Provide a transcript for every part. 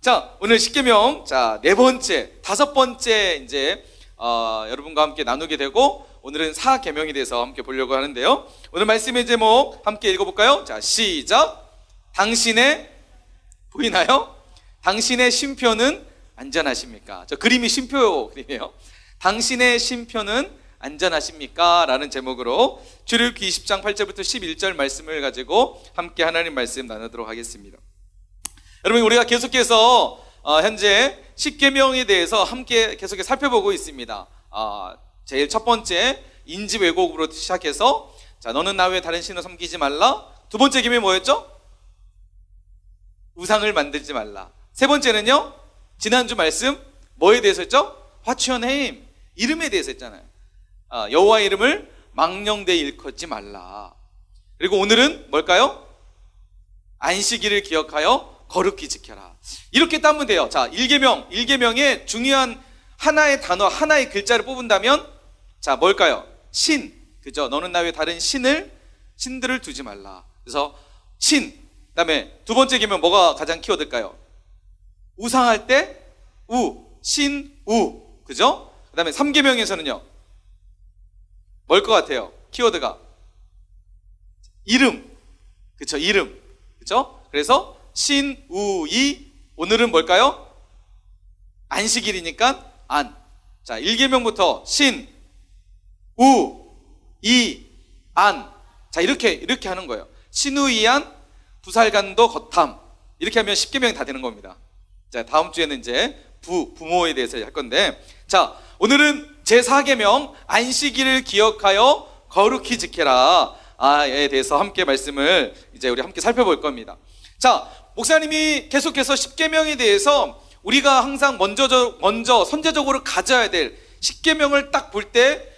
자, 오늘 십계명, 자, 네 번째, 다섯 번째 이제 여러분과 함께 나누게 되고, 오늘은 사계명에 대해서 함께 보려고 하는데요. 오늘 말씀의 제목 함께 읽어볼까요? 자, 시작. 당신의, 보이나요? 당신의 쉼표는 안전하십니까? 저 그림이 쉼표 그림이에요. 당신의 쉼표는 안전하십니까? 라는 제목으로 출애굽기 20장 8절부터 11절 말씀을 가지고 함께 하나님 말씀 나누도록 하겠습니다. 여러분, 우리가 계속해서 현재 십계명에 대해서 함께 계속해서 살펴보고 있습니다. 제일 첫 번째 인지 왜곡으로 시작해서, 자, 너는 나 외에 다른 신을 섬기지 말라. 두 번째 계명이 뭐였죠? 우상을 만들지 말라. 세 번째는요, 지난주 말씀 뭐에 대해서 했죠? What's your name? 이름에 대해서 했잖아요. 여호와의 이름을 망령되이 일컫지 말라. 그리고 오늘은 뭘까요? 안식일을 기억하여 거룩히 지켜라. 이렇게 따면 돼요. 자, 1계명의 중요한 하나의 단어, 하나의 글자를 뽑은다면, 자, 뭘까요? 신. 그죠? 너는 나 외에 다른 신들을 두지 말라. 그래서 신. 그 다음에 두 번째 계명 뭐가 가장 키워드일까요? 우상할 때 신, 그죠? 그 다음에 3계명에서는요, 뭘 것 같아요? 키워드가 이름. 그쵸? 이름. 그쵸? 그래서 신, 오늘은 뭘까요? 안식일이니까 안. 자, 1계명부터 신, 안. 자, 이렇게 하는 거예요. 신우이안, 부살간도 거탐. 이렇게 하면 10계명이 다 되는 겁니다. 자, 다음 주에는 이제 부모에 대해서 할 건데, 자, 오늘은 제4계명 안식일을 기억하여 거룩히 지켜라 에 대해서 함께 말씀을 이제 우리 함께 살펴볼 겁니다. 자, 목사님이 계속해서 10계명에 대해서 우리가 항상 먼저 선제적으로 가져야 될 10계명을 딱 볼 때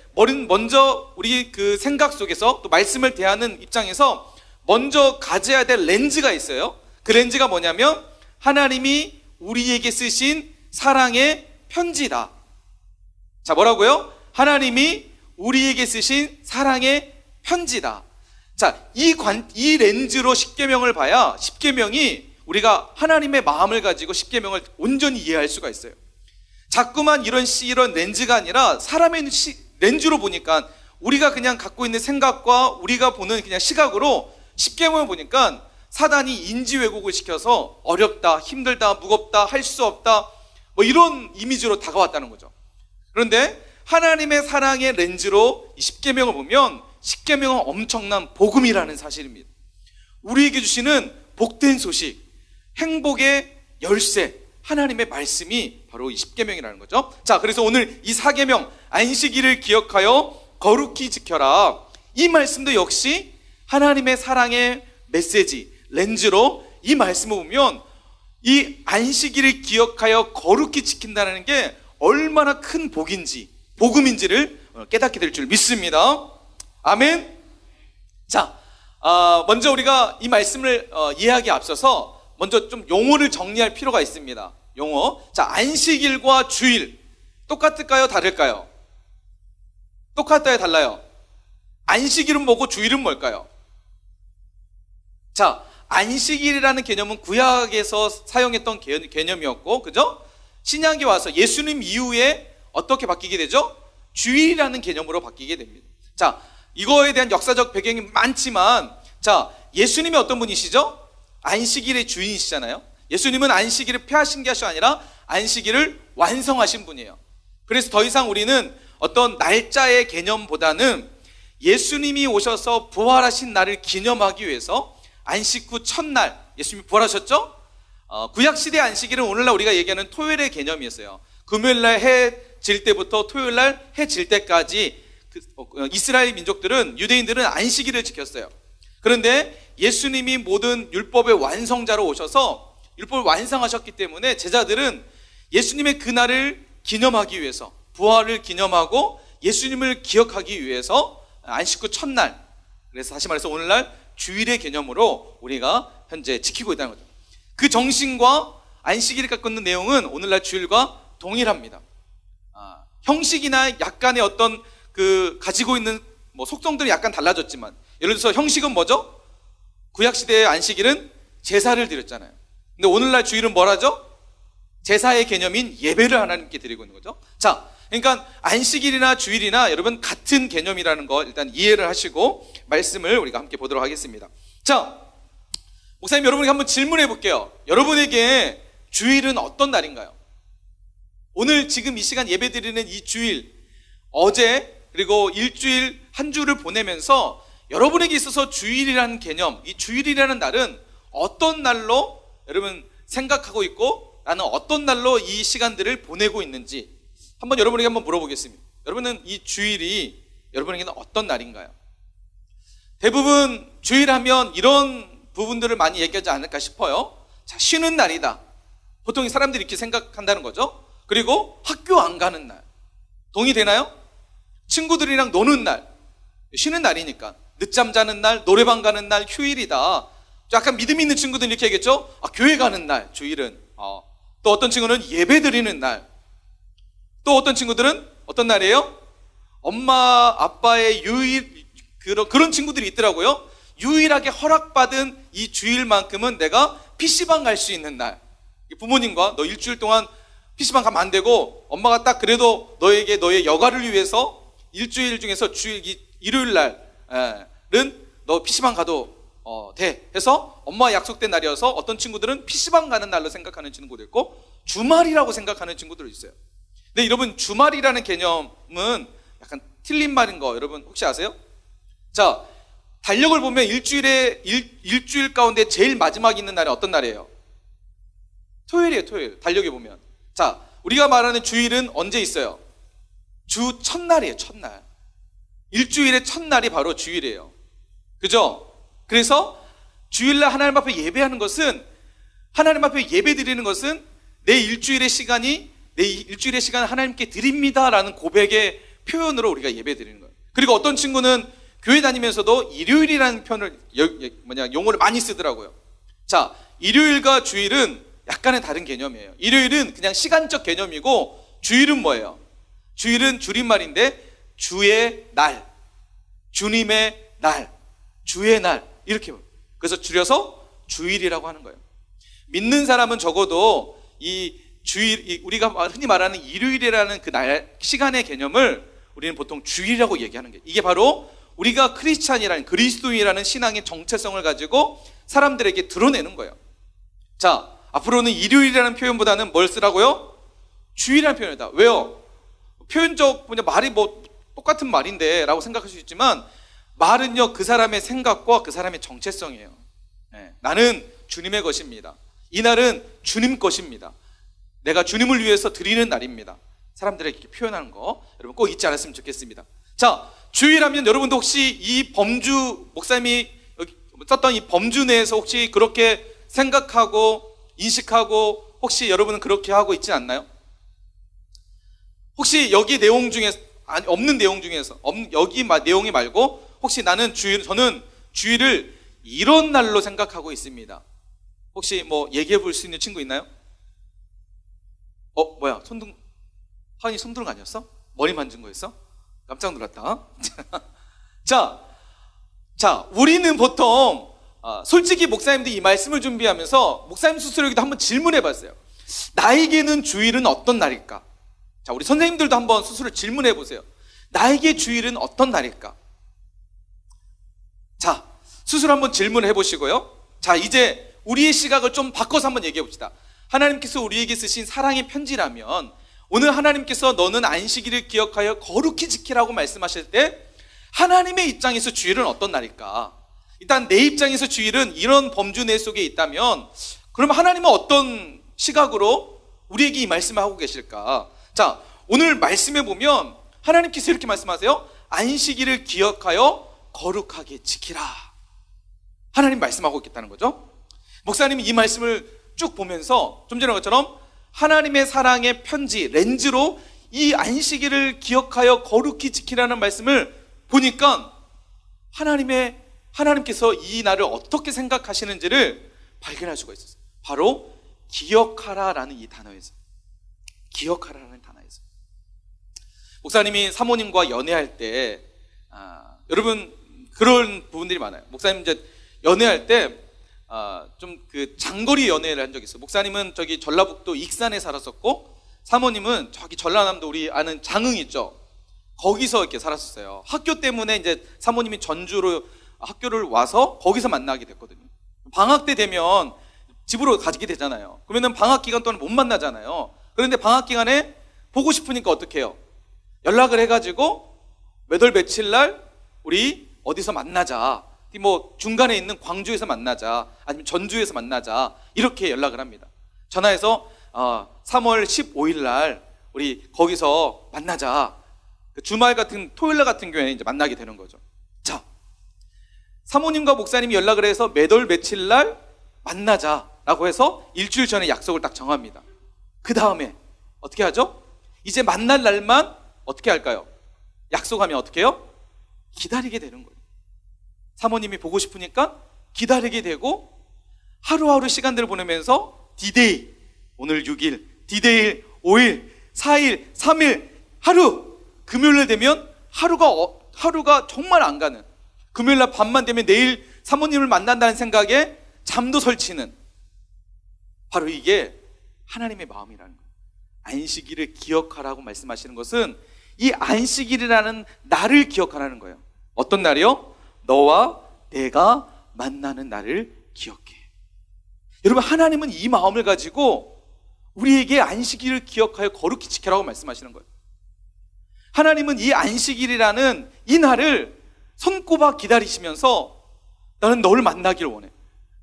먼저 우리 그 생각 속에서 또 말씀을 대하는 입장에서 먼저 가져야 될 렌즈가 있어요. 그 렌즈가 뭐냐면 하나님이 우리에게 쓰신 사랑의 편지다. 자, 뭐라고요? 하나님이 우리에게 쓰신 사랑의 편지다. 자, 이 렌즈로 10계명을 봐야 10계명이 우리가 하나님의 마음을 가지고 10계명을 온전히 이해할 수가 있어요. 자꾸만 이런 렌즈가 아니라 사람의 렌즈로 보니까 우리가 그냥 갖고 있는 생각과 우리가 보는 그냥 시각으로 10계명을 보니까 사단이 인지 왜곡을 시켜서 어렵다, 힘들다, 무겁다, 할 수 없다, 뭐 이런 이미지로 다가왔다는 거죠. 그런데 하나님의 사랑의 렌즈로 이 10계명을 보면 10계명은 엄청난 복음이라는 사실입니다. 우리에게 주시는 복된 소식, 행복의 열쇠, 하나님의 말씀이 바로 이 10계명이라는 거죠. 자, 그래서 오늘 이 4계명 안식일을 기억하여 거룩히 지켜라, 이 말씀도 역시 하나님의 사랑의 메시지, 렌즈로 이 말씀을 보면 이 안식일을 기억하여 거룩히 지킨다는 게 얼마나 큰 복음인지를 깨닫게 될 줄 믿습니다. 아멘. 자, 먼저 우리가 이 말씀을 이해하기에 앞서서 먼저 좀 용어를 정리할 필요가 있습니다. 용어. 자, 안식일과 주일 똑같을까요? 다를까요? 똑같아요? 달라요? 안식일은 뭐고 주일은 뭘까요? 자, 안식일이라는 개념은 구약에서 사용했던 개념이었고, 그죠? 신약에 와서 예수님 이후에 어떻게 바뀌게 되죠? 주일이라는 개념으로 바뀌게 됩니다. 자, 이거에 대한 역사적 배경이 많지만, 자, 예수님이 어떤 분이시죠? 안식일의 주인이시잖아요. 예수님은 안식일을 폐하신 것이 아니라 안식일을 완성하신 분이에요. 그래서 더 이상 우리는 어떤 날짜의 개념보다는 예수님이 오셔서 부활하신 날을 기념하기 위해서 안식 후 첫날, 예수님이 부활하셨죠? 구약시대 안식일은 오늘날 우리가 얘기하는 토요일의 개념이었어요. 금요일날 해 질 때부터 토요일날 해 질 때까지 이스라엘 민족들은, 유대인들은 안식일을 지켰어요. 그런데 예수님이 모든 율법의 완성자로 오셔서 율법을 완성하셨기 때문에 제자들은 예수님의 그날을 기념하기 위해서, 부활을 기념하고 예수님을 기억하기 위해서 안식 후 첫날, 그래서 다시 말해서 오늘날 주일의 개념으로 우리가 현재 지키고 있다는 거죠. 그 정신과 안식일을 갖고 있는 내용은 오늘날 주일과 동일합니다. 형식이나 약간의 어떤 가지고 있는 속성들이 약간 달라졌지만, 예를 들어서 형식은 뭐죠? 구약시대의 안식일은 제사를 드렸잖아요. 근데 오늘날 주일은 뭘 하죠? 제사의 개념인 예배를 하나님께 드리고 있는 거죠. 자, 그러니까 안식일이나 주일이나 여러분 같은 개념이라는 거 일단 이해를 하시고 말씀을 우리가 함께 보도록 하겠습니다. 자, 목사님 여러분에게 한번 질문해 볼게요. 여러분에게 주일은 어떤 날인가요? 오늘 지금 이 시간 예배 드리는 이 주일, 어제 그리고 일주일 한 주를 보내면서 여러분에게 있어서 주일이라는 개념, 이 주일이라는 날은 어떤 날로 여러분 생각하고 있고 나는 어떤 날로 이 시간들을 보내고 있는지 한번 여러분에게 한번 물어보겠습니다. 여러분은 이 주일이 여러분에게는 어떤 날인가요? 대부분 주일하면 이런 부분들을 많이 얘기하지 않을까 싶어요. 자, 쉬는 날이다. 보통 사람들이 이렇게 생각한다는 거죠. 그리고 학교 안 가는 날. 동의되나요? 친구들이랑 노는 날. 쉬는 날이니까. 늦잠 자는 날, 노래방 가는 날, 휴일이다. 약간 믿음 있는 친구들은 이렇게 얘기했죠. 교회 가는 날, 주일은. 또 어떤 친구는 예배 드리는 날. 또 어떤 친구들은 어떤 날이에요? 엄마, 아빠의 유일, 그런 친구들이 있더라고요. 유일하게 허락받은 이 주일만큼은 내가 PC방 갈 수 있는 날. 부모님과 너 일주일 동안 PC방 가면 안 되고 엄마가 딱 그래도 너에게 너의 여가를 위해서 일주일 중에서 일요일 날은 너 PC방 가도 돼 해서 엄마와 약속된 날이어서 어떤 친구들은 PC방 가는 날로 생각하는 친구도 있고 주말이라고 생각하는 친구들도 있어요. 근데 여러분 주말이라는 개념은 약간 틀린 말인 거 여러분 혹시 아세요? 자, 달력을 보면 일주일 가운데 제일 마지막에 있는 날이 어떤 날이에요? 토요일이에요. 토요일. 달력에 보면. 자, 우리가 말하는 주일은 언제 있어요? 주 첫날이에요. 첫날. 일주일의 첫날이 바로 주일이에요. 그죠? 그래서 주일날 하나님 앞에 예배하는 것은, 하나님 앞에 예배 드리는 것은 내 일주일의 시간을 하나님께 드립니다라는 고백의 표현으로 우리가 예배 드리는 거예요. 그리고 어떤 친구는 교회 다니면서도 일요일이라는 표현을 용어를 많이 쓰더라고요. 자, 일요일과 주일은 약간의 다른 개념이에요. 일요일은 그냥 시간적 개념이고 주일은 뭐예요? 주일은 줄임말인데 주의 날, 주님의 날, 주의 날 이렇게 그래서 줄여서 주일이라고 하는 거예요. 믿는 사람은 적어도 이 주일, 우리가 흔히 말하는 일요일이라는 그 날 시간의 개념을 우리는 보통 주일이라고 얘기하는 게, 이게 바로 우리가 크리스찬이라는, 그리스도인이라는 신앙의 정체성을 가지고 사람들에게 드러내는 거예요. 자, 앞으로는 일요일이라는 표현보다는 뭘 쓰라고요? 주일이라는 표현이다. 왜요? 표현적 말이 똑같은 말인데 라고 생각할 수 있지만, 말은요 그 사람의 생각과 그 사람의 정체성이에요. 나는 주님의 것입니다. 이 날은 주님 것입니다. 내가 주님을 위해서 드리는 날입니다. 사람들에게 이렇게 표현하는 거 여러분 꼭 잊지 않았으면 좋겠습니다. 자, 주일하면 여러분도 혹시 이 범주, 목사님이 썼던 이 범주 내에서 혹시 그렇게 생각하고 인식하고 혹시 여러분은 그렇게 하고 있지 않나요? 혹시 여기 내용 중에 없는 내용 중에서 여기 내용이 말고 혹시 저는 주일을 이런 날로 생각하고 있습니다. 혹시 얘기해 볼 수 있는 친구 있나요? 뭐야, 하은이 손드는 거 아니었어? 머리 만진 거였어? 깜짝 놀랐다. 자, 우리는 보통 솔직히 목사님들이 이 말씀을 준비하면서 목사님 스스로에게도 한번 질문해 봤어요. 나에게는 주일은 어떤 날일까? 자, 우리 선생님들도 한번 스스로 질문해 보세요. 나에게 주일은 어떤 날일까? 자, 스스로 한번 질문해 보시고요. 자, 이제 우리의 시각을 좀 바꿔서 한번 얘기해 봅시다. 하나님께서 우리에게 쓰신 사랑의 편지라면 오늘 하나님께서 너는 안식일을 기억하여 거룩히 지키라고 말씀하실 때 하나님의 입장에서 주일은 어떤 날일까? 일단 내 입장에서 주일은 이런 범주 내 속에 있다면 그러면 하나님은 어떤 시각으로 우리에게 이 말씀을 하고 계실까? 자, 오늘 말씀에 보면 하나님께서 이렇게 말씀하세요. 안식일을 기억하여 거룩하게 지키라. 하나님 말씀하고 있겠다는 거죠. 목사님이 이 말씀을 쭉 보면서 좀 전에 것처럼 하나님의 사랑의 편지, 렌즈로 이 안식일을 기억하여 거룩히 지키라는 말씀을 보니까 하나님께서 이 날을 어떻게 생각하시는지를 발견할 수가 있었어요. 바로 기억하라라는 이 단어에서. 기억하라는 단어에서. 목사님이 사모님과 연애할 때 여러분 그런 부분들이 많아요. 목사님 이제 연애할 때 좀 그 장거리 연애를 한 적이 있어요. 목사님은 저기 전라북도 익산에 살았었고, 사모님은 저기 전라남도 우리 아는 장흥 있죠. 거기서 이렇게 살았었어요. 학교 때문에 이제 사모님이 전주로 학교를 와서 거기서 만나게 됐거든요. 방학 때 되면 집으로 가게 되잖아요. 그러면은 방학 기간 동안 못 만나잖아요. 그런데 방학 기간에 보고 싶으니까 어떻게 해요? 연락을 해가지고 몇 월 며칠 날 우리 어디서 만나자. 뭐 중간에 있는 광주에서 만나자, 아니면 전주에서 만나자, 이렇게 연락을 합니다. 전화해서 3월 15일 날 우리 거기서 만나자. 주말 같은 토요일 날 같은 경우에는 이제 만나게 되는 거죠. 자, 사모님과 목사님이 연락을 해서 몇 월 며칠 날 만나자라고 해서 일주일 전에 약속을 딱 정합니다. 그 다음에 어떻게 하죠? 이제 만날 날만 어떻게 할까요? 약속하면 어떻게 해요? 기다리게 되는 거예요. 사모님이 보고 싶으니까 기다리게 되고, 하루하루 시간들을 보내면서 디데이, 오늘 6일, 디데이 5일, 4일, 3일, 하루, 금요일 되면 하루가 정말 안 가는, 금요일 날 밤만 되면 내일 사모님을 만난다는 생각에 잠도 설치는, 바로 이게 하나님의 마음이라는 거예요. 안식일을 기억하라고 말씀하시는 것은 이 안식일이라는 날을 기억하라는 거예요. 어떤 날이요? 너와 내가 만나는 날을 기억해. 여러분, 하나님은 이 마음을 가지고 우리에게 안식일을 기억하여 거룩히 지켜라고 말씀하시는 거예요. 하나님은 이 안식일이라는 이 날을 손꼽아 기다리시면서 나는 너를 만나기를 원해.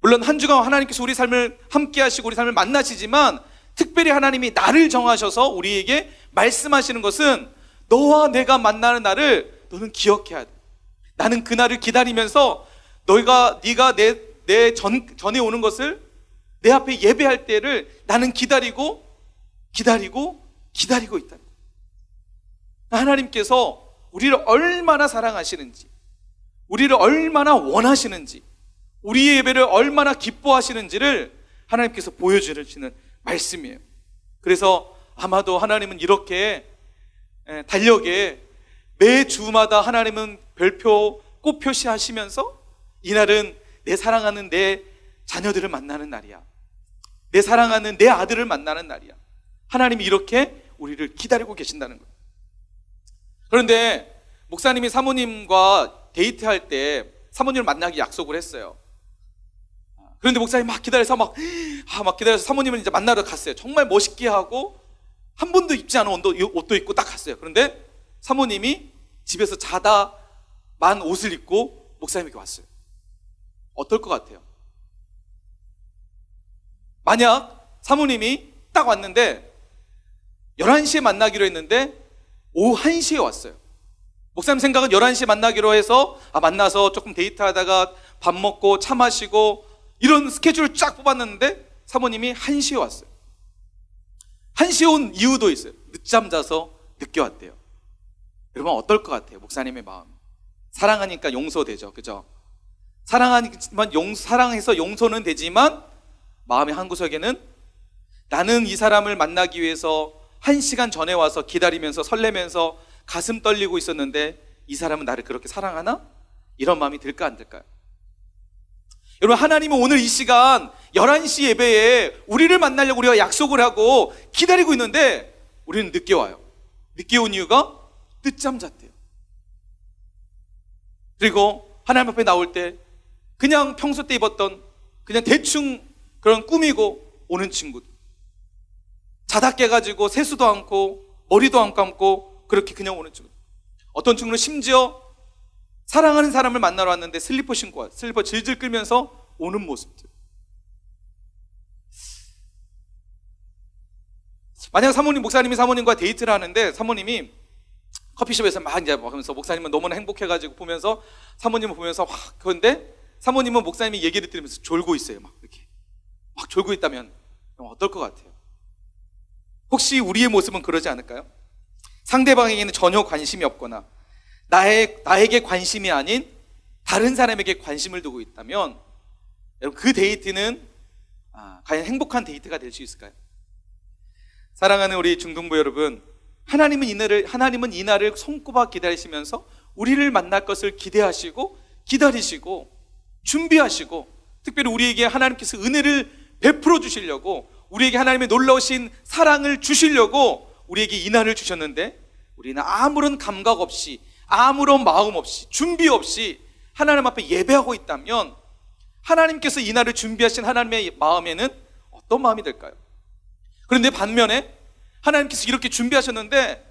물론 한 주간 하나님께서 우리 삶을 함께 하시고 우리 삶을 만나시지만, 특별히 하나님이 날을 정하셔서 우리에게 말씀하시는 것은 너와 내가 만나는 날을 너는 기억해야 돼. 나는 그 날을 기다리면서 네가 내 전에 오는 것을, 내 앞에 예배할 때를 나는 기다리고 있다. 하나님께서 우리를 얼마나 사랑하시는지, 우리를 얼마나 원하시는지, 우리의 예배를 얼마나 기뻐하시는지를 하나님께서 보여주시는 말씀이에요. 그래서 아마도 하나님은 이렇게 달력에 매 주마다 하나님은 별표 꼭 표시하시면서 이날은 내 사랑하는 내 자녀들을 만나는 날이야, 내 사랑하는 내 아들을 만나는 날이야. 하나님이 이렇게 우리를 기다리고 계신다는 거예요. 그런데 목사님이 사모님과 데이트할 때 사모님을 만나기 약속을 했어요. 그런데 목사님이 막 기다려서 막 기다려서 사모님을 이제 만나러 갔어요. 정말 멋있게 하고 한 번도 입지 않은 옷도 입고 딱 갔어요. 그런데 사모님이 집에서 자다만 옷을 입고 목사님에게 왔어요. 어떨 것 같아요? 만약 사모님이 딱 왔는데 11시에 만나기로 했는데 오후 1시에 왔어요. 목사님 생각은 11시에 만나기로 해서 만나서 조금 데이트하다가 밥 먹고 차 마시고 이런 스케줄을 쫙 뽑았는데 사모님이 1시에 왔어요. 1시에 온 이유도 있어요. 늦잠 자서 늦게 왔대요. 여러분, 어떨 것 같아요? 목사님의 마음. 사랑하니까 용서되죠, 그죠? 사랑해서 용서는 되지만 마음의 한구석에는 나는 이 사람을 만나기 위해서 1시간 전에 와서 기다리면서 설레면서 가슴 떨리고 있었는데 이 사람은 나를 그렇게 사랑하나? 이런 마음이 들까 안 들까요? 여러분, 하나님은 오늘 이 시간 11시 예배에 우리를 만나려고 우리가 약속을 하고 기다리고 있는데 우리는 늦게 와요. 늦게 온 이유가 늦잠 잤대요. 그리고 하나님 앞에 나올 때 그냥 평소 때 입었던 그냥 대충 그런 꾸미고 오는 친구들, 자다 깨가지고 세수도 않고 머리도 안 감고 그렇게 그냥 오는 친구들. 어떤 친구는 심지어 사랑하는 사람을 만나러 왔는데 슬리퍼 신고 와요. 슬리퍼 질질 끌면서 오는 모습들. 만약 목사님이 사모님과 데이트를 하는데 사모님이 커피숍에서 막 이제 하면서 목사님은 너무나 행복해가지고 보면서 사모님을 보면서 그런데 사모님은 목사님이 얘기를 들으면서 졸고 있어요. 막 이렇게 막 졸고 있다면 어떨 것 같아요? 혹시 우리의 모습은 그러지 않을까요? 상대방에게는 전혀 관심이 없거나 나에게 관심이 아닌 다른 사람에게 관심을 두고 있다면 여러분, 그 데이트는 과연 행복한 데이트가 될 수 있을까요? 사랑하는 우리 중등부 여러분, 하나님은 이 날을 손꼽아 기다리시면서 우리를 만날 것을 기대하시고 기다리시고 준비하시고 특별히 우리에게 하나님께서 은혜를 베풀어 주시려고, 우리에게 하나님의 놀라우신 사랑을 주시려고 우리에게 이 날을 주셨는데, 우리는 아무런 감각 없이, 아무런 마음 없이, 준비 없이 하나님 앞에 예배하고 있다면, 하나님께서 이 날을 준비하신 하나님의 마음에는 어떤 마음이 될까요? 그런데 반면에 하나님께서 이렇게 준비하셨는데,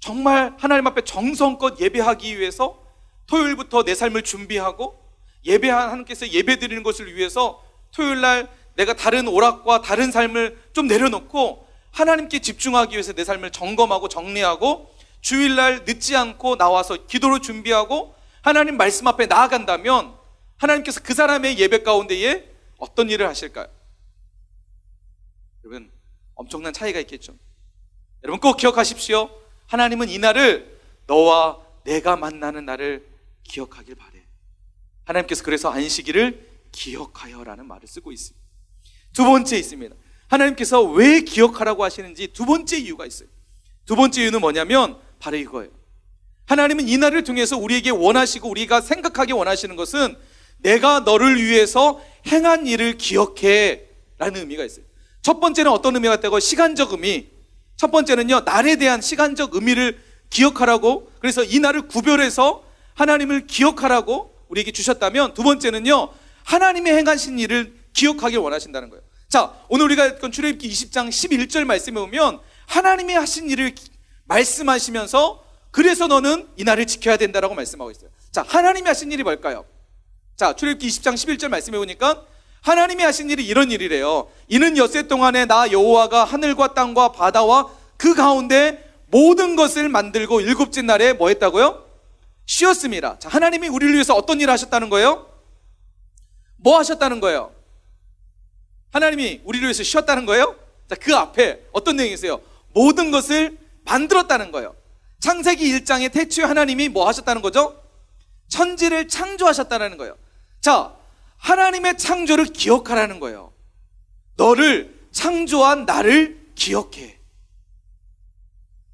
정말 하나님 앞에 정성껏 예배하기 위해서 토요일부터 내 삶을 준비하고, 하나님께서 예배 드리는 것을 위해서 토요일날 내가 다른 오락과 다른 삶을 좀 내려놓고 하나님께 집중하기 위해서 내 삶을 점검하고 정리하고, 주일날 늦지 않고 나와서 기도로 준비하고 하나님 말씀 앞에 나아간다면, 하나님께서 그 사람의 예배 가운데에 어떤 일을 하실까요? 여러분, 엄청난 차이가 있겠죠. 여러분 꼭 기억하십시오. 하나님은 이 날을 너와 내가 만나는 날을 기억하길 바래. 하나님께서 그래서 안식일을 기억하여라는 말을 쓰고 있습니다. 두 번째 있습니다. 하나님께서 왜 기억하라고 하시는지 두 번째 이유가 있어요. 두 번째 이유는 뭐냐면 바로 이거예요. 하나님은 이 날을 통해서 우리에게 원하시고 우리가 생각하기 원하시는 것은, 내가 너를 위해서 행한 일을 기억해 라는 의미가 있어요. 첫 번째는 어떤 의미가 있다고? 시간적 의미. 첫 번째는요, 날에 대한 시간적 의미를 기억하라고, 그래서 이 날을 구별해서 하나님을 기억하라고 우리에게 주셨다면, 두 번째는요, 하나님의 행하신 일을 기억하길 원하신다는 거예요. 자, 오늘 우리가 읽은 출애굽기 20장 11절 말씀에 보면 하나님이 하신 일을 말씀하시면서, 그래서 너는 이 날을 지켜야 된다라고 말씀하고 있어요. 자, 하나님이 하신 일이 뭘까요? 자, 출애굽기 20장 11절 말씀해 보니까 하나님이 하신 일이 이런 일이래요. 이는 엿새 동안에 나 여호와가 하늘과 땅과 바다와 그 가운데 모든 것을 만들고 일곱째 날에 뭐 했다고요? 쉬었습니다. 자, 하나님이 우리를 위해서 어떤 일을 하셨다는 거예요? 뭐 하셨다는 거예요? 하나님이 우리를 위해서 쉬었다는 거예요? 자, 그 앞에 어떤 내용이 있어요? 모든 것을 만들었다는 거예요. 창세기 1장에 태초에 하나님이 뭐 하셨다는 거죠? 천지를 창조하셨다는 거예요. 자, 하나님의 창조를 기억하라는 거예요. 너를 창조한 나를 기억해.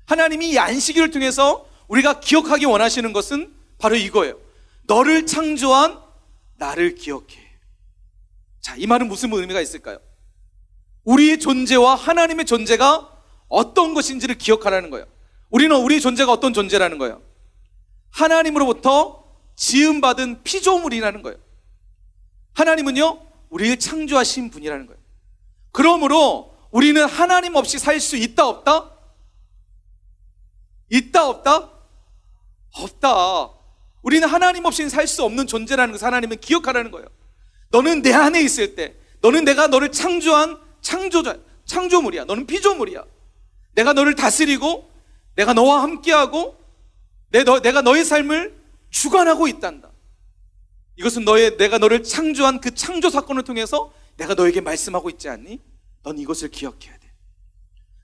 하나님이 이 안식일을 통해서 우리가 기억하기 원하시는 것은 바로 이거예요. 너를 창조한 나를 기억해. 자, 이 말은 무슨 의미가 있을까요? 우리의 존재와 하나님의 존재가 어떤 것인지를 기억하라는 거예요. 우리는 우리의 존재가 어떤 존재라는 거예요? 하나님으로부터 지음받은 피조물이라는 거예요. 하나님은요, 우리를 창조하신 분이라는 거예요. 그러므로 우리는 하나님 없이 살 수 있다 없다? 있다 없다? 없다. 우리는 하나님 없이는 살 수 없는 존재라는 것을 하나님은 기억하라는 거예요. 너는 내 안에 있을 때, 너는 내가 너를 창조한 창조자, 창조물이야. 너는 피조물이야. 내가 너를 다스리고 내가 너와 함께하고 내가 너의 삶을 주관하고 있단다. 이것은 내가 너를 창조한 그 창조 사건을 통해서 내가 너에게 말씀하고 있지 않니? 넌 이것을 기억해야 돼.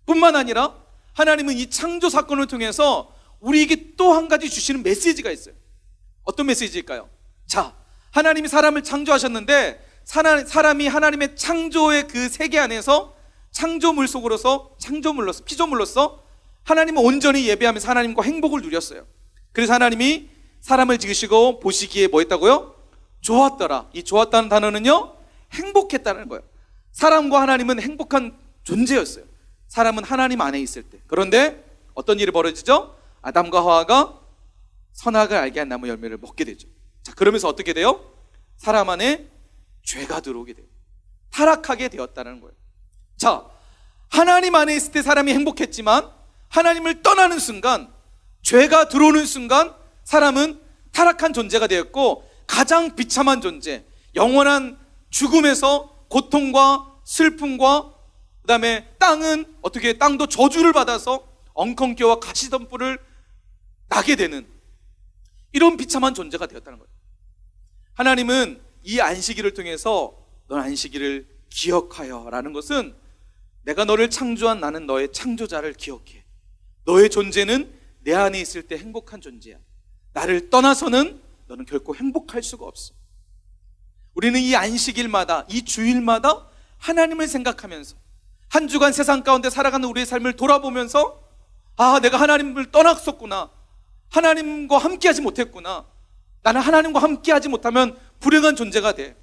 뿐만 아니라 하나님은 이 창조 사건을 통해서 우리에게 또 한 가지 주시는 메시지가 있어요. 어떤 메시지일까요? 자, 하나님이 사람을 창조하셨는데 사람이 하나님의 창조의 그 세계 안에서 피조물로서 하나님을 온전히 예배하면서 하나님과 행복을 누렸어요. 그래서 하나님이 사람을 지으시고 보시기에 뭐 했다고요? 좋았더라. 이 좋았다는 단어는요, 행복했다는 거예요. 사람과 하나님은 행복한 존재였어요. 사람은 하나님 안에 있을 때. 그런데 어떤 일이 벌어지죠? 아담과 하와가 선악을 알게 한 나무 열매를 먹게 되죠. 자, 그러면서 어떻게 돼요? 사람 안에 죄가 들어오게 돼요. 타락하게 되었다는 거예요. 자, 하나님 안에 있을 때 사람이 행복했지만 하나님을 떠나는 순간, 죄가 들어오는 순간 사람은 타락한 존재가 되었고, 가장 비참한 존재, 영원한 죽음에서 고통과 슬픔과 그 다음에 땅도 저주를 받아서 엉겅퀴와 가시덤불을 나게 되는 이런 비참한 존재가 되었다는 거예요. 하나님은 이 안식일을 통해서 넌 안식일을 기억하여 라는 것은, 내가 너를 창조한 나는 너의 창조자를 기억해. 너의 존재는 내 안에 있을 때 행복한 존재야. 나를 떠나서는 너는 결코 행복할 수가 없어. 우리는 이 안식일마다, 이 주일마다 하나님을 생각하면서 한 주간 세상 가운데 살아가는 우리의 삶을 돌아보면서, 아, 내가 하나님을 떠났었구나. 하나님과 함께하지 못했구나. 나는 하나님과 함께하지 못하면 불행한 존재가 돼.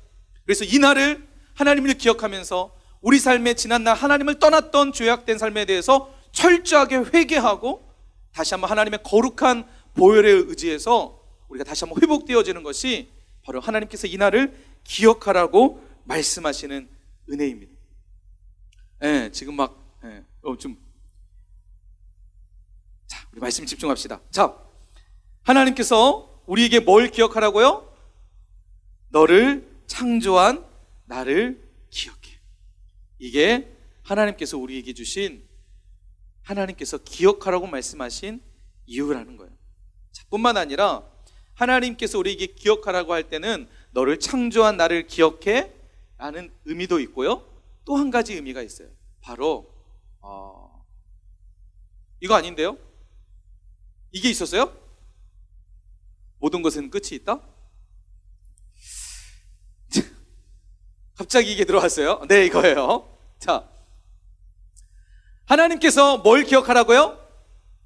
그래서 이 날을 하나님을 기억하면서 우리 삶의 지난날 하나님을 떠났던 죄악된 삶에 대해서 철저하게 회개하고 다시 한번 하나님의 거룩한 보혈에 의지해서 우리가 다시 한번 회복되어지는 것이 바로 하나님께서 이 날을 기억하라고 말씀하시는 은혜입니다. 지금 자, 우리 말씀 집중합시다. 자, 하나님께서 우리에게 뭘 기억하라고요? 너를 창조한 나를 기억해. 이게 하나님께서 우리에게 주신, 하나님께서 기억하라고 말씀하신 이유라는 거예요. 자, 뿐만 아니라 하나님께서 우리에게 기억하라고 할 때는 너를 창조한 나를 기억해 라는 의미도 있고요, 또 한 가지 의미가 있어요. 바로 이거 아닌데요? 이게 있었어요? 모든 것은 끝이 있다? 갑자기 이게 들어왔어요. 네, 이거예요. 자, 하나님께서 뭘 기억하라고요?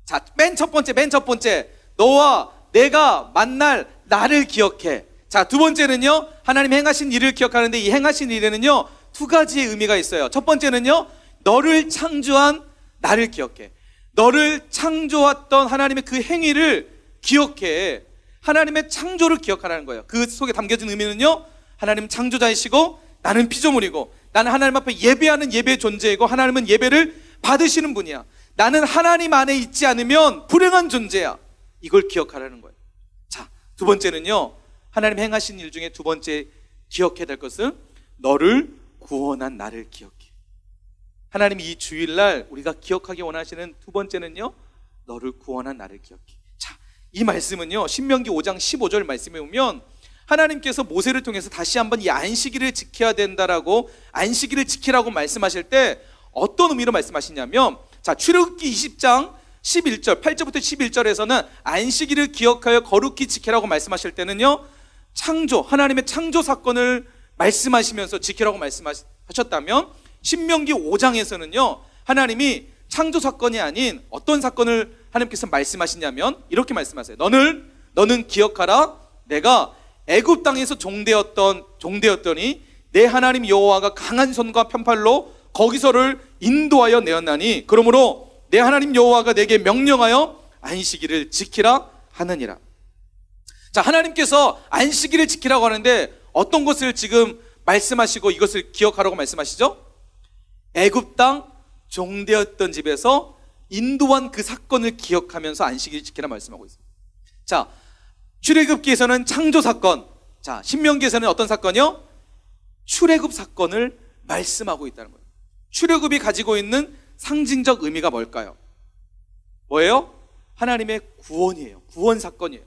자, 맨 첫 번째 너와 내가 만날 나를 기억해. 자, 두 번째는요, 하나님 행하신 일을 기억하는데 이 행하신 일에는요 두 가지의 의미가 있어요. 첫 번째는요, 너를 창조한 나를 기억해. 너를 창조했던 하나님의 그 행위를 기억해. 하나님의 창조를 기억하라는 거예요. 그 속에 담겨진 의미는요, 하나님 창조자이시고 나는 피조물이고 나는 하나님 앞에 예배하는 예배의 존재이고 하나님은 예배를 받으시는 분이야. 나는 하나님 안에 있지 않으면 불행한 존재야. 이걸 기억하라는 거예요. 자, 두 번째는요, 하나님 행하신 일 중에 두 번째 기억해야 될 것은 너를 구원한 나를 기억해. 하나님이 이 주일날 우리가 기억하기 원하시는 두 번째는요, 너를 구원한 나를 기억해. 자, 이 말씀은요, 신명기 5장 15절 말씀에 보면 하나님께서 모세를 통해서 다시 한번 이 안식일을 지켜야 된다라고, 안식일을 지키라고 말씀하실 때 어떤 의미로 말씀하시냐면, 자, 출애굽기 20장 11절, 8절부터 11절에서는 안식일을 기억하여 거룩히 지키라고 말씀하실 때는요, 창조, 하나님의 창조 사건을 말씀하시면서 지키라고 말씀하셨다면, 신명기 5장에서는요 하나님이 창조 사건이 아닌 어떤 사건을 하나님께서 말씀하시냐면 이렇게 말씀하세요. 너는 기억하라. 내가 애굽 땅에서 종되었더니 내 하나님 여호와가 강한 손과 편팔로 거기서를 인도하여 내었나니 그러므로 내 하나님 여호와가 내게 명령하여 안식일을 지키라 하느니라. 자, 하나님께서 안식일을 지키라고 하는데 어떤 것을 지금 말씀하시고 이것을 기억하라고 말씀하시죠? 애굽 땅 종되었던 집에서 인도한 그 사건을 기억하면서 안식일을 지키라 말씀하고 있습니다. 자, 출애굽기에서는 창조 사건, 자, 신명기에서는 어떤 사건이요? 출애굽 사건을 말씀하고 있다는 거예요. 출애굽이 가지고 있는 상징적 의미가 뭘까요? 뭐예요? 하나님의 구원이에요. 구원 사건이에요.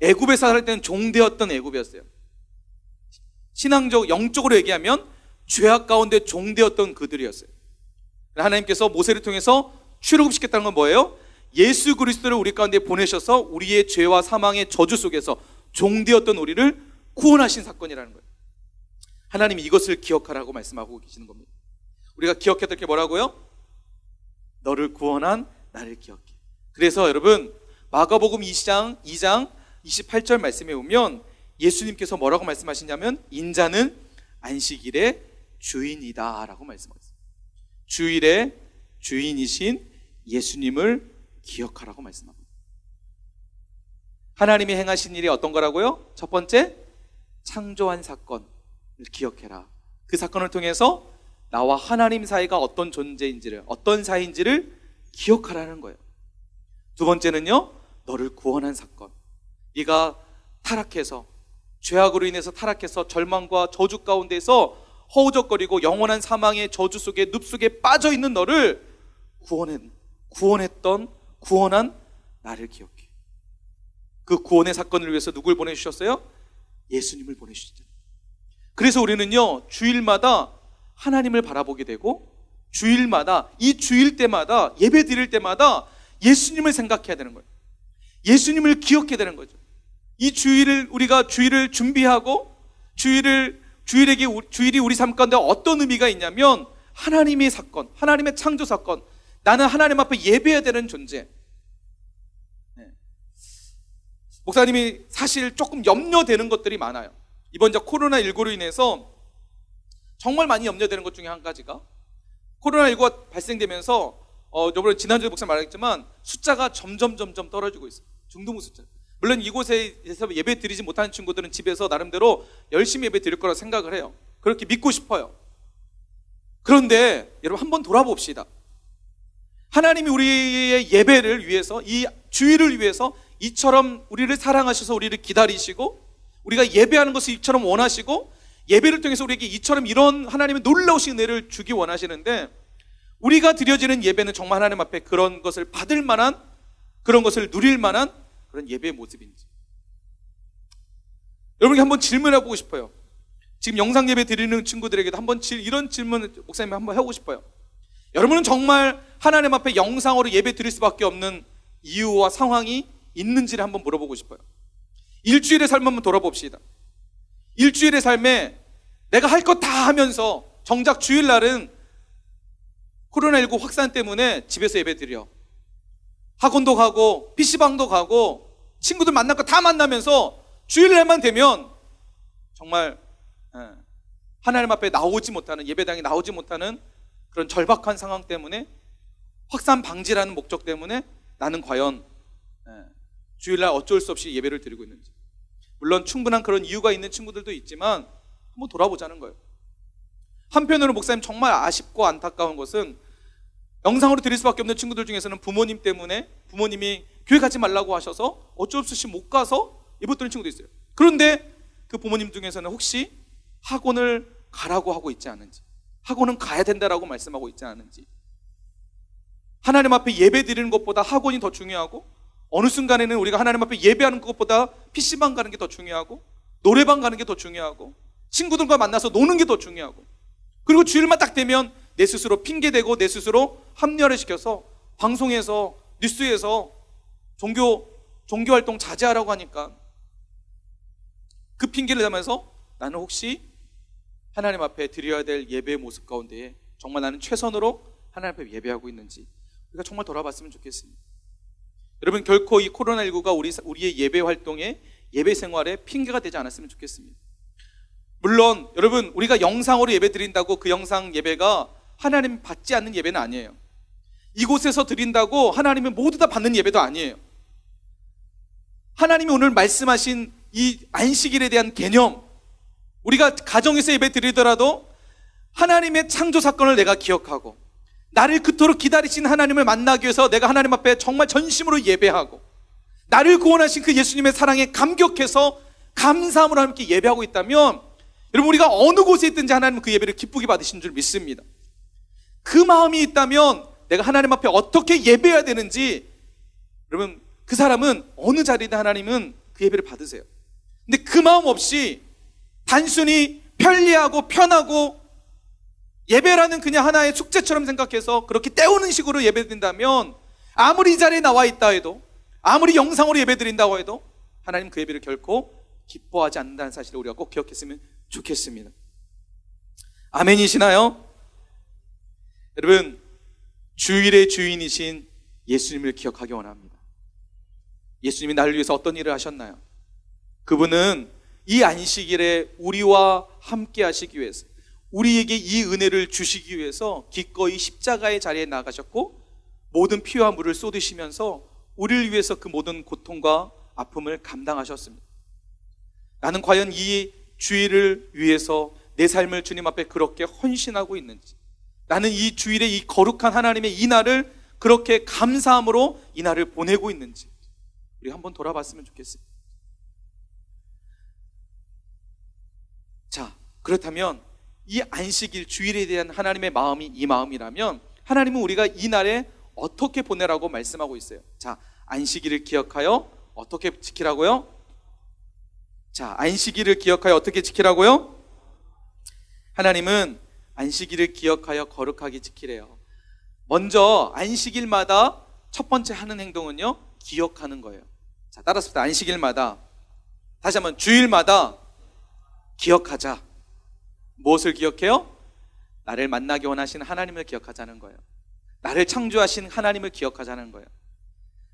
애굽에 살 때는 종되었던 애굽이었어요. 신앙적, 영적으로 얘기하면 죄악 가운데 종되었던 그들이었어요. 하나님께서 모세를 통해서 출애굽시켰다는 건 뭐예요? 예수 그리스도를 우리 가운데 보내셔서 우리의 죄와 사망의 저주 속에서 종되었던 우리를 구원하신 사건이라는 거예요. 하나님이 이것을 기억하라고 말씀하고 계시는 겁니다. 우리가 기억했던 게 뭐라고요? 너를 구원한 나를 기억해. 그래서 여러분, 마가복음 2장 28절 말씀에 보면 예수님께서 뭐라고 말씀하시냐면 인자는 안식일의 주인이다 라고 말씀하셨어요. 주일의 주인이신 예수님을 기억하라고 말씀합니다. 하나님이 행하신 일이 어떤 거라고요? 첫 번째, 창조한 사건을 기억해라. 그 사건을 통해서 나와 하나님 사이가 어떤 존재인지를, 어떤 사이인지를 기억하라는 거예요. 두 번째는요, 너를 구원한 사건. 네가 타락해서, 죄악으로 인해서 타락해서 절망과 저주 가운데서 허우적거리고 영원한 사망의 저주 속에, 늪 속에 빠져있는 너를 구원한 나를 기억해. 그 구원의 사건을 위해서 누굴 보내주셨어요? 예수님을 보내주셨잖아요. 그래서 우리는요, 주일마다 하나님을 바라보게 되고, 주일마다, 이 주일 때마다, 예배 드릴 때마다 예수님을 생각해야 되는 거예요. 예수님을 기억해야 되는 거죠. 이 주일을, 우리가 주일을 준비하고, 주일이 우리 삶 가운데 어떤 의미가 있냐면, 하나님의 사건, 하나님의 창조 사건, 나는 하나님 앞에 예배해야 되는 존재. 목사님이 사실 조금 염려되는 것들이 많아요. 이번 코로나19로 인해서 정말 많이 염려되는 것 중에 한 가지가, 코로나19가 발생되면서 저번에 지난주에 목사 말했지만 숫자가 점점 떨어지고 있어요. 중등부 숫자. 물론 이곳에서 예배 드리지 못하는 친구들은 집에서 나름대로 열심히 예배 드릴 거라 생각을 해요. 그렇게 믿고 싶어요. 그런데 여러분 한번 돌아봅시다. 하나님이 우리의 예배를 위해서, 이 주일을 위해서 이처럼 우리를 사랑하셔서 우리를 기다리시고, 우리가 예배하는 것을 이처럼 원하시고, 예배를 통해서 우리에게 이처럼 이런 하나님의 놀라우신 은혜를 주기 원하시는데, 우리가 드려지는 예배는 정말 하나님 앞에 그런 것을 받을 만한, 그런 것을 누릴 만한 그런 예배의 모습인지, 여러분에게 한번 질문해 보고 싶어요. 지금 영상 예배 드리는 친구들에게도 한번 이런 질문을 목사님이 한번 해보고 싶어요. 여러분은 정말 하나님 앞에 영상으로 예배 드릴 수밖에 없는 이유와 상황이 있는지를 한번 물어보고 싶어요. 일주일의 삶 한번 돌아봅시다. 일주일의 삶에 내가 할 것 다 하면서 정작 주일날은 코로나19 확산 때문에 집에서 예배 드려, 학원도 가고 PC방도 가고 친구들 만날 거 다 만나면서 주일날만 되면 정말 하나님 앞에 나오지 못하는, 예배당에 나오지 못하는 그런 절박한 상황 때문에, 확산 방지라는 목적 때문에 나는 과연 주일날 어쩔 수 없이 예배를 드리고 있는지. 물론 충분한 그런 이유가 있는 친구들도 있지만 한번 돌아보자는 거예요. 한편으로 목사님 정말 아쉽고 안타까운 것은, 영상으로 드릴 수밖에 없는 친구들 중에서는 부모님 때문에, 부모님이 교회 가지 말라고 하셔서 어쩔 수 없이 못 가서 예배 드리는 친구도 있어요. 그런데 그 부모님 중에서는 혹시 학원을 가라고 하고 있지 않은지, 학원은 가야 된다라고 말씀하고 있지 않은지, 하나님 앞에 예배 드리는 것보다 학원이 더 중요하고, 어느 순간에는 우리가 하나님 앞에 예배하는 것보다 PC방 가는 게 더 중요하고, 노래방 가는 게 더 중요하고, 친구들과 만나서 노는 게 더 중요하고, 그리고 주일만 딱 되면 내 스스로 핑계대고 내 스스로 합리화를 시켜서 방송에서, 뉴스에서 종교 활동 자제하라고 하니까 그 핑계를 대면서 나는 혹시 하나님 앞에 드려야 될 예배의 모습 가운데에 정말 나는 최선으로 하나님 앞에 예배하고 있는지 우리가 정말 돌아봤으면 좋겠습니다. 여러분, 결코 이 코로나19가 우리의 예배 활동에, 예배 생활에 핑계가 되지 않았으면 좋겠습니다. 물론 여러분, 우리가 영상으로 예배 드린다고 그 영상 예배가 하나님 받지 않는 예배는 아니에요. 이곳에서 드린다고 하나님이 모두 다 받는 예배도 아니에요. 하나님이 오늘 말씀하신 이 안식일에 대한 개념, 우리가 가정에서 예배 드리더라도 하나님의 창조 사건을 내가 기억하고, 나를 그토록 기다리신 하나님을 만나기 위해서 내가 하나님 앞에 정말 전심으로 예배하고, 나를 구원하신 그 예수님의 사랑에 감격해서 감사함으로 함께 예배하고 있다면, 여러분, 우리가 어느 곳에 있든지 하나님은 그 예배를 기쁘게 받으신 줄 믿습니다. 그 마음이 있다면 내가 하나님 앞에 어떻게 예배해야 되는지, 여러분, 그 사람은 어느 자리든 하나님은 그 예배를 받으세요. 근데 그 마음 없이 단순히 편리하고 편하고 예배라는 그냥 하나의 숙제처럼 생각해서 그렇게 때우는 식으로 예배드린다면, 아무리 이 자리에 나와 있다 해도, 아무리 영상으로 예배드린다고 해도 하나님 그 예배를 결코 기뻐하지 않는다는 사실을 우리가 꼭 기억했으면 좋겠습니다. 아멘이시나요? 여러분, 주일의 주인이신 예수님을 기억하기 원합니다. 예수님이 나를 위해서 어떤 일을 하셨나요? 그분은 이 안식일에 우리와 함께 하시기 위해서, 우리에게 이 은혜를 주시기 위해서 기꺼이 십자가의 자리에 나가셨고, 모든 피와 물을 쏟으시면서 우리를 위해서 그 모든 고통과 아픔을 감당하셨습니다. 나는 과연 이 주일을 위해서 내 삶을 주님 앞에 그렇게 헌신하고 있는지, 나는 이 주일에 이 거룩한 하나님의 이 날을 그렇게 감사함으로 이 날을 보내고 있는지 우리 한번 돌아봤으면 좋겠습니다. 자, 그렇다면 이 안식일 주일에 대한 하나님의 마음이 이 마음이라면, 하나님은 우리가 이 날에 어떻게 보내라고 말씀하고 있어요. 자, 안식일을 기억하여 어떻게 지키라고요? 자, 안식일을 기억하여 어떻게 지키라고요? 하나님은 안식일을 기억하여 거룩하게 지키래요. 먼저 안식일마다 첫 번째 하는 행동은요, 기억하는 거예요. 자, 따라서 안식일마다, 다시 한번, 주일마다 기억하자. 무엇을 기억해요? 나를 만나기 원하시는 하나님을 기억하자는 거예요. 나를 창조하신 하나님을 기억하자는 거예요.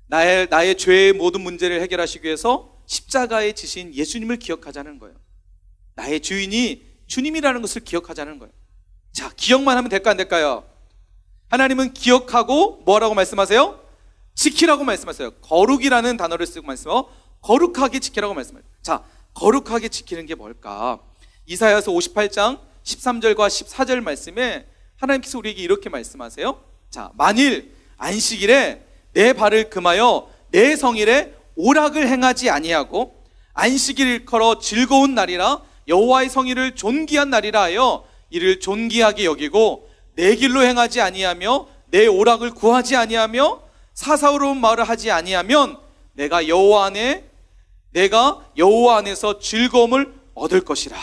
나의 죄의 모든 문제를 해결하시기 위해서 십자가에 지신 예수님을 기억하자는 거예요. 나의 주인이 주님이라는 것을 기억하자는 거예요. 자, 기억만 하면 될까 안 될까요? 하나님은 기억하고 뭐라고 말씀하세요? 지키라고 말씀하세요. 거룩이라는 단어를 쓰고 말씀하세요. 거룩하게 지키라고 말씀하세요. 자, 거룩하게 지키는 게 뭘까? 이사야서 58장 13절과 14절 말씀에 하나님께서 우리에게 이렇게 말씀하세요. 자, 만일 안식일에 내 발을 금하여 내 성일에 오락을 행하지 아니하고 안식일을 일컬어 즐거운 날이라 여호와의 성일을 존귀한 날이라 하여 이를 존귀하게 여기고 내 길로 행하지 아니하며 내 오락을 구하지 아니하며 사사로운 말을 하지 아니하면 내가 여호와 안에서 즐거움을 얻을 것이라.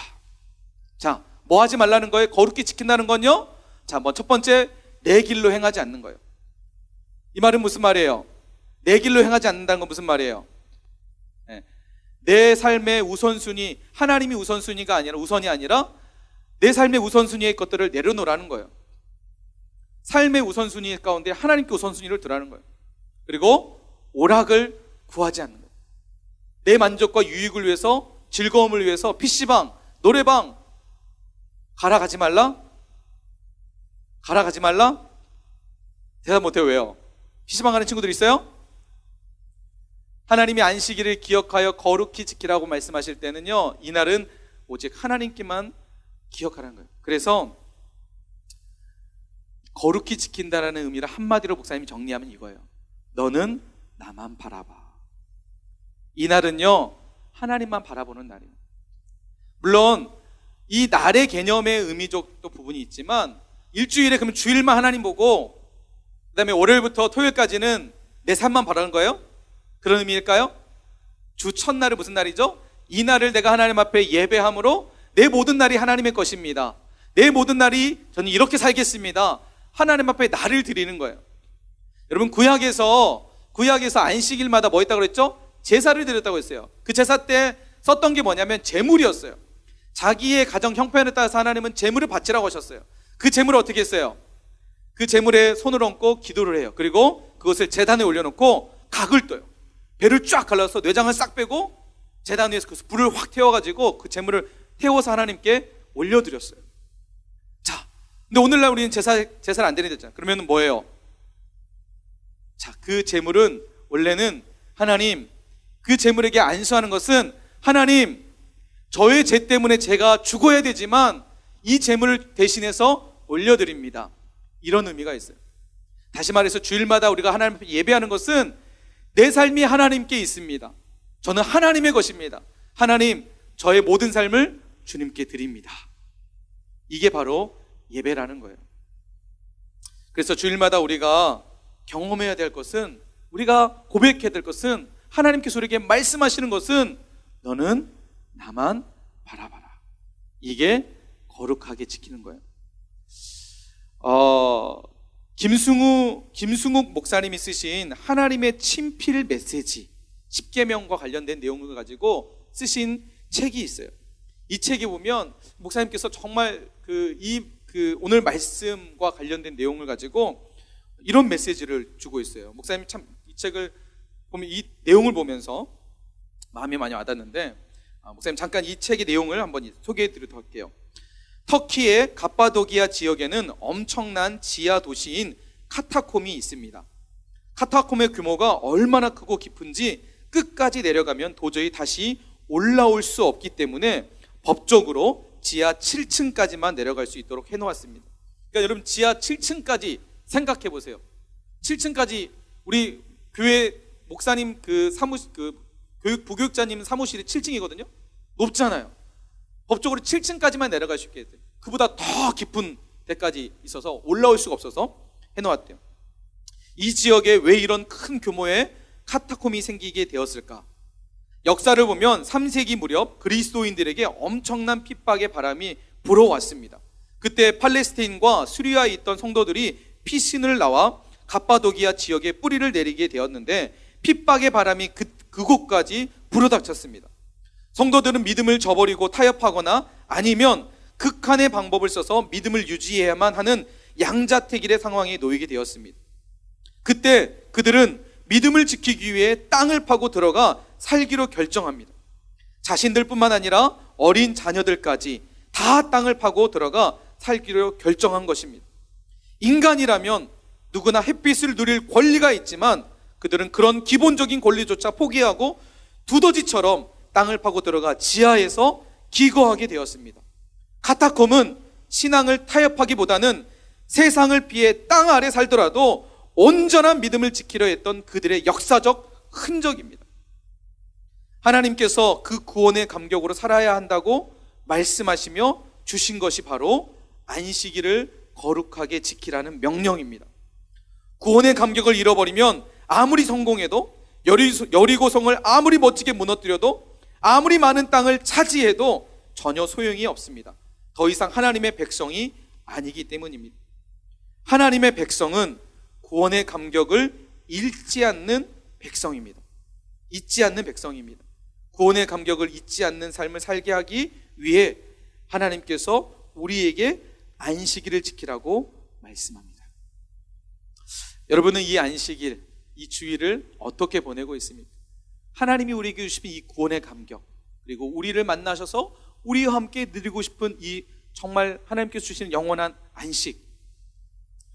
자, 뭐 하지 말라는 거예요? 거룩히 지킨다는 건요? 자, 첫 번째, 내 길로 행하지 않는 거예요. 이 말은 무슨 말이에요? 내 길로 행하지 않는다는 건 무슨 말이에요? 내 삶의 우선순위, 하나님이 우선이 아니라 내 삶의 우선순위의 것들을 내려놓으라는 거예요. 삶의 우선순위 가운데 하나님께 우선순위를 두라는 거예요. 그리고 오락을 구하지 않는 거예요. 내 만족과 유익을 위해서, 즐거움을 위해서 PC방, 노래방 가라 가지 말라? 대답 못해요. 왜요? PC방 가는 친구들 있어요? 하나님이 안식일을 기억하여 거룩히 지키라고 말씀하실 때는요, 이날은 오직 하나님께만 기억하라는 거예요. 그래서 거룩히 지킨다라는 의미를 한마디로 목사님이 정리하면 이거예요. 너는 나만 바라봐. 이날은요, 하나님만 바라보는 날이에요. 물론 이 날의 개념의 의미적 부분이 있지만, 일주일에 그러면 주일만 하나님 보고 그 다음에 월요일부터 토요일까지는 내 삶만 바라는 거예요? 그런 의미일까요? 주 첫날은 무슨 날이죠? 이 날을 내가 하나님 앞에 예배함으로 내 모든 날이 하나님의 것입니다. 내 모든 날이 저는 이렇게 살겠습니다. 하나님 앞에 나를 드리는 거예요. 여러분, 구약에서 안식일마다 뭐 했다고 그랬죠? 제사를 드렸다고 했어요. 그 제사 때 썼던 게 뭐냐면 제물이었어요. 자기의 가정 형편에 따라서 하나님은 제물을 바치라고 하셨어요. 그 제물을 어떻게 했어요? 그 제물에 손을 얹고 기도를 해요. 그리고 그것을 제단에 올려놓고 각을 떠요. 배를 쫙 갈라서 내장을 싹 빼고 제단 위에서 그 불을 확 태워가지고 그 제물을 태워서 하나님께 올려드렸어요. 자, 근데 오늘날 우리는 제사를 안 드리잖아요. 그러면 뭐예요? 자, 그 제물은 원래는 하나님, 그 제물에게 안수하는 것은 하나님, 저의 죄 때문에 제가 죽어야 되지만 이 제물을 대신해서 올려드립니다. 이런 의미가 있어요. 다시 말해서 주일마다 우리가 하나님 앞에 예배하는 것은 내 삶이 하나님께 있습니다. 저는 하나님의 것입니다. 하나님, 저의 모든 삶을 주님께 드립니다. 이게 바로 예배라는 거예요. 그래서 주일마다 우리가 경험해야 될 것은, 우리가 고백해야 될 것은, 하나님께서 우리에게 말씀하시는 것은 너는 나만 바라봐라. 이게 거룩하게 지키는 거예요. 김승욱 목사님이 쓰신 하나님의 친필 메시지 10계명과 관련된 내용을 가지고 쓰신 책이 있어요. 이 책에 보면 목사님께서 정말 오늘 말씀과 관련된 내용을 가지고 이런 메시지를 주고 있어요. 목사님이 참 이 책을 보면, 이 내용을 보면서 마음이 많이 와닿는데, 목사님 잠깐 이 책의 내용을 한번 소개해 드리도록 할게요. 터키의 갑바도기아 지역에는 엄청난 지하 도시인 카타콤이 있습니다. 카타콤의 규모가 얼마나 크고 깊은지 끝까지 내려가면 도저히 다시 올라올 수 없기 때문에 법적으로 지하 7층까지만 내려갈 수 있도록 해놓았습니다. 그러니까 여러분, 지하 7층까지 생각해 보세요. 7층까지 우리 교회 목사님 부교육자님 사무실이 7층이거든요. 높잖아요. 법적으로 7층까지만 내려갈 수 있게 돼요. 그보다 더 깊은 데까지 있어서 올라올 수가 없어서 해놓았대요. 이 지역에 왜 이런 큰 규모의 카타콤이 생기게 되었을까? 역사를 보면 3세기 무렵 그리스도인들에게 엄청난 핍박의 바람이 불어왔습니다. 그때 팔레스타인과 수리아에 있던 성도들이 피신을 나와 갑바도기아 지역에 뿌리를 내리게 되었는데, 핍박의 바람이 그곳까지 불어닥쳤습니다. 성도들은 믿음을 저버리고 타협하거나 아니면 극한의 방법을 써서 믿음을 유지해야만 하는 양자택일의 상황에 놓이게 되었습니다. 그때 그들은 믿음을 지키기 위해 땅을 파고 들어가 살기로 결정합니다. 자신들뿐만 아니라 어린 자녀들까지 다 땅을 파고 들어가 살기로 결정한 것입니다. 인간이라면 누구나 햇빛을 누릴 권리가 있지만 그들은 그런 기본적인 권리조차 포기하고 두더지처럼 땅을 파고 들어가 지하에서 기거하게 되었습니다. 카타콤은 신앙을 타협하기보다는 세상을 피해 땅 아래 살더라도 온전한 믿음을 지키려 했던 그들의 역사적 흔적입니다. 하나님께서 그 구원의 감격으로 살아야 한다고 말씀하시며 주신 것이 바로 안식일을 거룩하게 지키라는 명령입니다. 구원의 감격을 잃어버리면 아무리 성공해도, 여리고성을 아무리 멋지게 무너뜨려도, 아무리 많은 땅을 차지해도 전혀 소용이 없습니다. 더 이상 하나님의 백성이 아니기 때문입니다. 하나님의 백성은 구원의 감격을 잃지 않는 백성입니다. 잊지 않는 백성입니다. 구원의 감격을 잊지 않는 삶을 살게 하기 위해 하나님께서 우리에게 안식일을 지키라고 말씀합니다. 여러분은 이 안식일, 이 주일을 어떻게 보내고 있습니까? 하나님이 우리에게 주신 이 구원의 감격, 그리고 우리를 만나셔서 우리와 함께 누리고 싶은 이 정말 하나님께서 주시는 영원한 안식.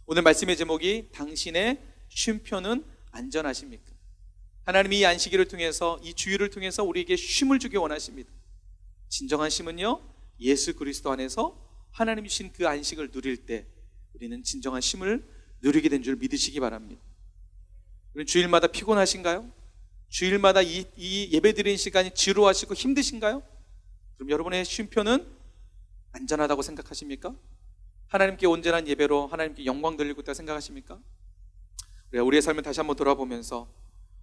오늘 말씀의 제목이 당신의 쉼표는 안전하십니까? 하나님이 이 안식일을 통해서, 이 주일을 통해서 우리에게 쉼을 주기 원하십니다. 진정한 쉼은요, 예수 그리스도 안에서 하나님이 주신 그 안식을 누릴 때 우리는 진정한 쉼을 누리게 된 줄 믿으시기 바랍니다. 주일마다 피곤하신가요? 주일마다 이 예배드리는 시간이 지루하시고 힘드신가요? 그럼 여러분의 쉼표는 안전하다고 생각하십니까? 하나님께 온전한 예배로 하나님께 영광 돌리고 있다고 생각하십니까? 우리의 삶을 다시 한번 돌아보면서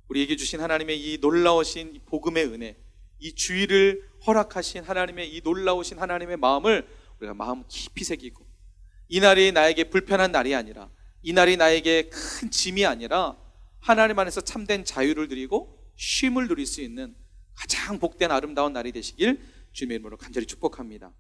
우리에게 주신 하나님의 이 놀라우신 이 복음의 은혜, 이 주일을 허락하신 하나님의 이 놀라우신 하나님의 마음을 우리가 마음 깊이 새기고, 이 날이 나에게 불편한 날이 아니라, 이 날이 나에게 큰 짐이 아니라 하나님 안에서 참된 자유를 누리고 쉼을 누릴 수 있는 가장 복된 아름다운 날이 되시길 주님의 이름으로 간절히 축복합니다.